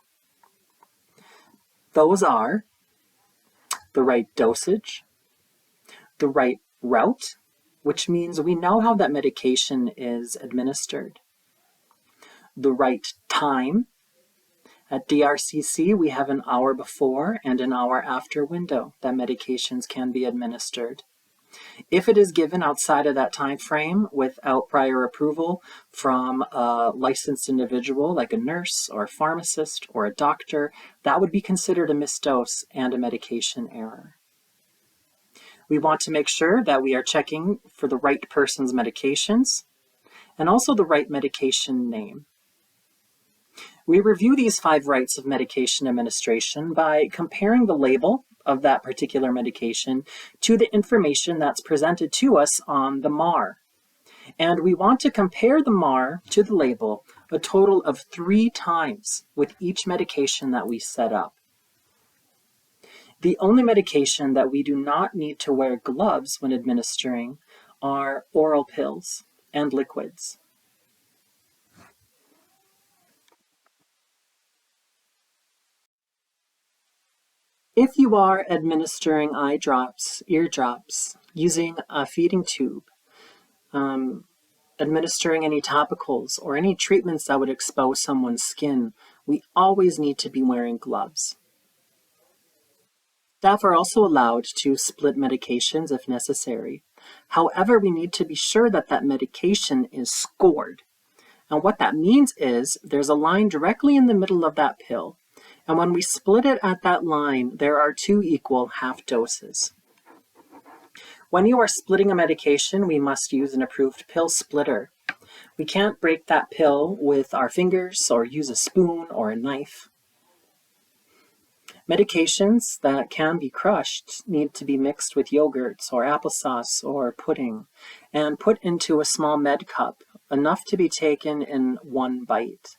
Those are the right dosage, the right route, which means we know how that medication is administered, the right time. At DRCC, we have an hour before and an hour after window that medications can be administered. If it is given outside of that time frame without prior approval from a licensed individual like a nurse or a pharmacist or a doctor, that would be considered a misdose and a medication error. We want to make sure that we are checking for the right person's medications and also the right medication name. We review these 5 rights of medication administration by comparing the label of that particular medication to the information that's presented to us on the MAR. And we want to compare the MAR to the label a total of 3 times with each medication that we set up. The only medication that we do not need to wear gloves when administering are oral pills and liquids. If you are administering eye drops, ear drops, using a feeding tube, administering any topicals or any treatments that would expose someone's skin, we always need to be wearing gloves. Staff are also allowed to split medications if necessary. However, we need to be sure that that medication is scored. And what that means is there's a line directly in the middle of that pill. And when we split it at that line, there are 2 equal half doses. When you are splitting a medication, we must use an approved pill splitter. We can't break that pill with our fingers or use a spoon or a knife. Medications that can be crushed need to be mixed with yogurts or applesauce or pudding and put into a small med cup, enough to be taken in 1 bite.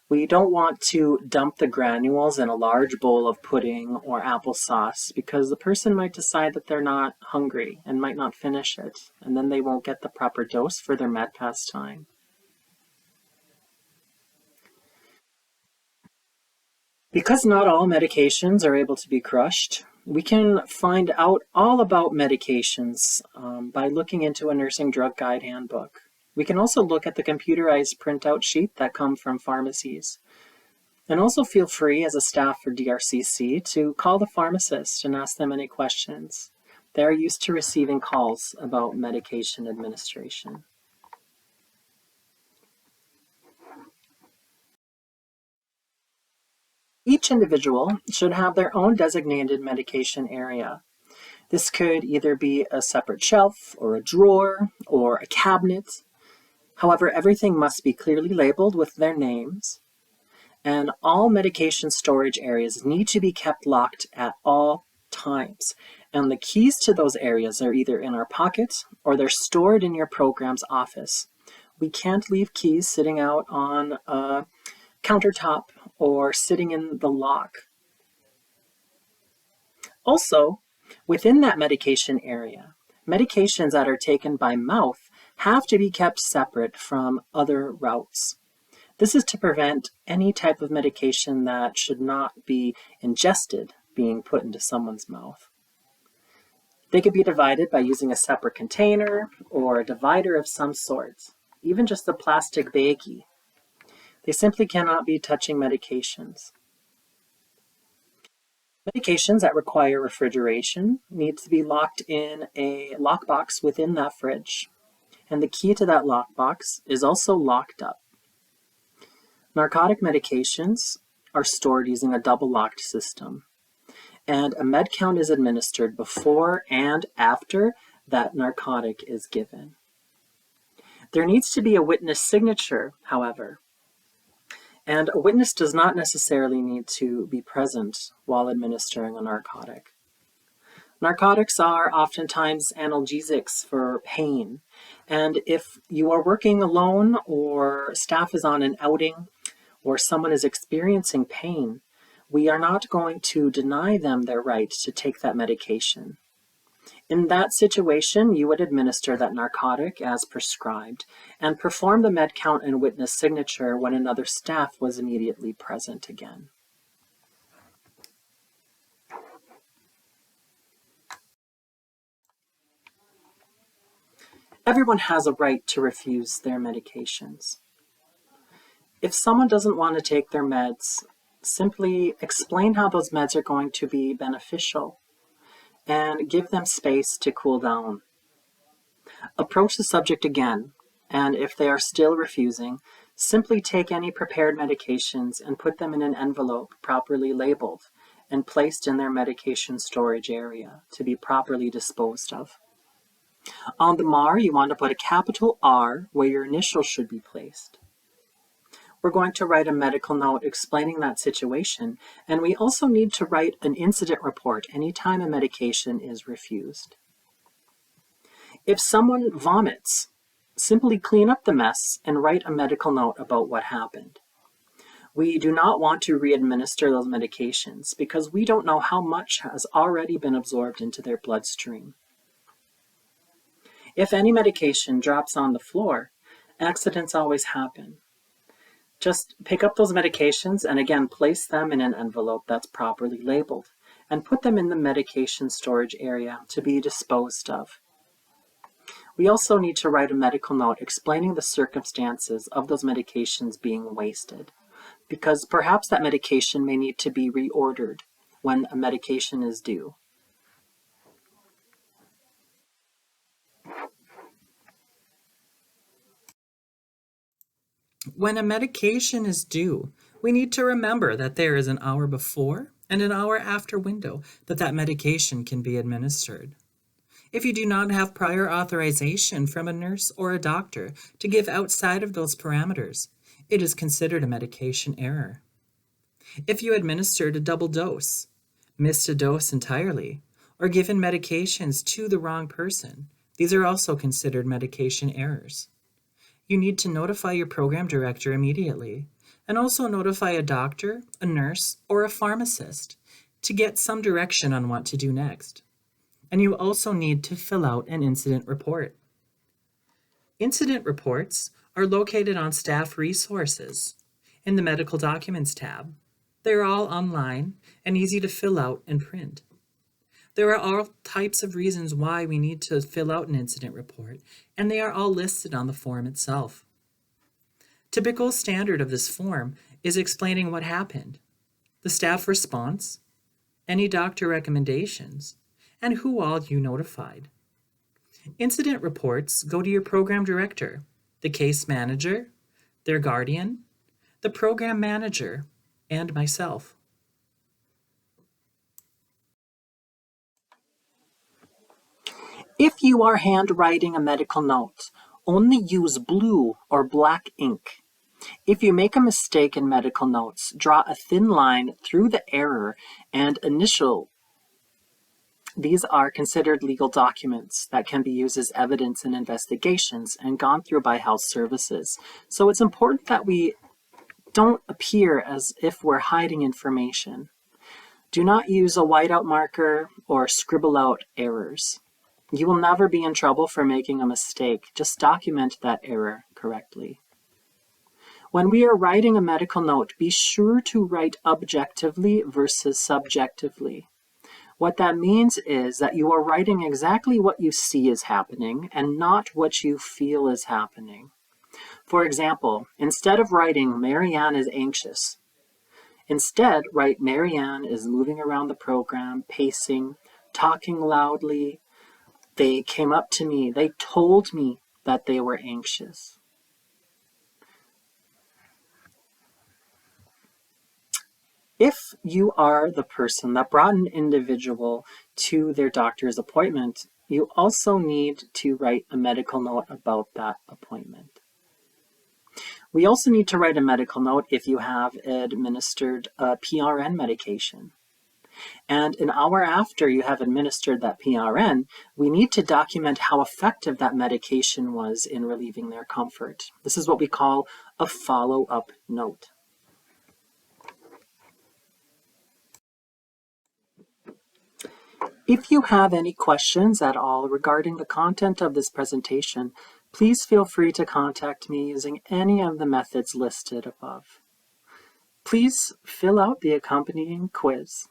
We don't want to dump the granules in a large bowl of pudding or applesauce because the person might decide that they're not hungry and might not finish it, and then they won't get the proper dose for their med pass time. Because not all medications are able to be crushed, we can find out all about medications by looking into a nursing drug guide handbook. We can also look at the computerized printout sheet that come from pharmacies. And also feel free as a staff for DRCC to call the pharmacist and ask them any questions. They are used to receiving calls about medication administration. Each individual should have their own designated medication area. This could either be a separate shelf or a drawer or a cabinet. However, everything must be clearly labeled with their names, and all medication storage areas need to be kept locked at all times. And the keys to those areas are either in our pocket or they're stored in your program's office. We can't leave keys sitting out on a countertop or sitting in the lock. Also, within that medication area, medications that are taken by mouth have to be kept separate from other routes. This is to prevent any type of medication that should not be ingested being put into someone's mouth. They could be divided by using a separate container or a divider of some sort, even just a plastic baggie. They simply cannot be touching medications. Medications that require refrigeration need to be locked in a lockbox within that fridge. And the key to that lockbox is also locked up. Narcotic medications are stored using a double-locked system, and a med count is administered before and after that narcotic is given. There needs to be a witness signature, however, and a witness does not necessarily need to be present while administering a narcotic. Narcotics are oftentimes analgesics for pain, And if you are working alone or staff is on an outing or someone is experiencing pain, we are not going to deny them their right to take that medication. In that situation, you would administer that narcotic as prescribed and perform the med count and witness signature when another staff was immediately present again. Everyone has a right to refuse their medications. If someone doesn't want to take their meds, simply explain how those meds are going to be beneficial and give them space to cool down. Approach the subject again, and if they are still refusing, simply take any prepared medications and put them in an envelope properly labeled and placed in their medication storage area to be properly disposed of. On the MAR, you want to put a capital R where your initials should be placed. We're going to write a medical note explaining that situation, and we also need to write an incident report anytime a medication is refused. If someone vomits, simply clean up the mess and write a medical note about what happened. We do not want to re-administer those medications because we don't know how much has already been absorbed into their bloodstream. If any medication drops on the floor, accidents always happen. Just pick up those medications and again place them in an envelope that's properly labeled and put them in the medication storage area to be disposed of. We also need to write a medical note explaining the circumstances of those medications being wasted, because perhaps that medication may need to be reordered when a medication is due. When a medication is due, we need to remember that there is an hour before and an hour after window that medication can be administered. If you do not have prior authorization from a nurse or a doctor to give outside of those parameters, it is considered a medication error. If you administered a double dose, missed a dose entirely, or given medications to the wrong person, these are also considered medication errors. You need to notify your program director immediately, and also notify a doctor, a nurse, or a pharmacist to get some direction on what to do next. And you also need to fill out an incident report. Incident reports are located on Staff Resources in the Medical Documents tab. They're all online and easy to fill out and print. There are all types of reasons why we need to fill out an incident report, and they are all listed on the form itself. Typical standard of this form is explaining what happened, the staff response, any doctor recommendations, and who all you notified. Incident reports go to your program director, the case manager, their guardian, the program manager, and myself. If you are handwriting a medical note, only use blue or black ink. If you make a mistake in medical notes, draw a thin line through the error and initial. These are considered legal documents that can be used as evidence in investigations and gone through by health services. So it's important that we don't appear as if we're hiding information. Do not use a whiteout marker or scribble out errors. You will never be in trouble for making a mistake. Just document that error correctly. When we are writing a medical note, be sure to write objectively versus subjectively. What that means is that you are writing exactly what you see is happening and not what you feel is happening. For example, instead of writing Marianne is anxious, instead write Marianne is moving around the program, pacing, talking loudly. They came up to me. They told me that they were anxious. If you are the person that brought an individual to their doctor's appointment, you also need to write a medical note about that appointment. We also need to write a medical note if you have administered a PRN medication. And an hour after you have administered that PRN, we need to document how effective that medication was in relieving their comfort. This is what we call a follow-up note. If you have any questions at all regarding the content of this presentation, please feel free to contact me using any of the methods listed above. Please fill out the accompanying quiz.